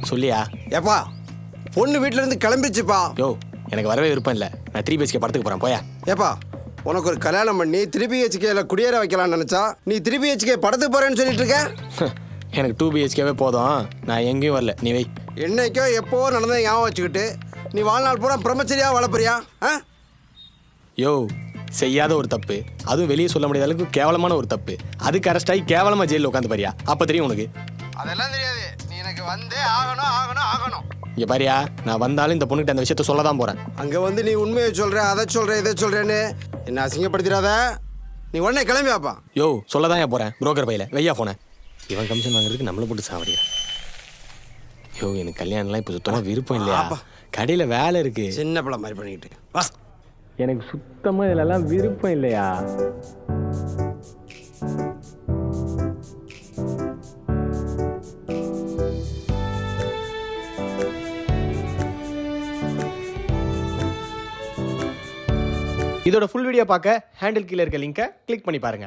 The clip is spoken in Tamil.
சொல்லியா? ஏப்பா பொண்ணு வீட்டுல இருந்து கிளம்பிச்சுப்பா. யோ எனக்கு வரவே விருப்பம் இல்லை. நான் 3 BHK படத்துக்கு போகிறேன் போயா. ஏப்பா உனக்கு ஒரு கல்யாணம் பண்ணி 3 BHKல குடியேற வைக்கலாம்னு நினைச்சா நீ 3 BHK படத்துக்கு போறேன்னு சொல்லிட்டு இருக்க. எனக்கு 2 BHKவே போதும். நான் எங்கேயும் வரல, நீ வை. என்னைக்கோ எப்போ நடந்ததை ஞாபகம் வச்சுக்கிட்டு நீ வாழ்நாள் பூரா பிரம்மச்சரியா வளர்ப்புறியா? யோ செய்யாத ஒரு தப்பு, அதுவும் வெளியே சொல்ல முடியாத அளவுக்கு கேவலமான ஒரு தப்பு, அதுக்கு அரெஸ்ட் ஆகி கேவலமாக ஜெயிலில் உட்காந்து பாரியா. அப்போ தெரியும் உனக்கு. அதெல்லாம் தெரியாது. நீ எனக்கு வந்தே ஆகணும் ஆகணும் ஆகணும். இங்கே பாரியா, நான் வந்தாலும் இந்த பொண்ணுகிட்ட அந்த விஷயத்த சொல்ல தான் போகிறேன். அங்கே வந்து நீ உண்மையை சொல்கிற, அதை சொல்கிற, இதை சொல்கிறேன்னு என்ன அசிங்கப்படுத்திடாத. நீ உடனே கிளம்பி வாப்பா. யோ சொல்ல தான் ஏன் போகிறேன். புரோக்கர் பையில வெய்யா போனேன். இவன் கமிஷன் வாங்குறதுக்கு நம்மளை போட்டு சாவடியா. யோ எனக்கு கல்யாணம்லாம் இப்போ சுத்தமாக விருப்பம் இல்லையா. கடையில் வேலை இருக்கு. சின்ன பிள்ளை மாதிரி பண்ணிக்கிட்டு வா. எனக்கு சுத்தமாக இதிலெல்லாம் விருப்பம் இல்லையா. இதோட ஃபுல் வீடியோ பார்க்க ஹேண்டில் கீழே இருக்க லிங்கை கிளிக் பண்ணி பாருங்க.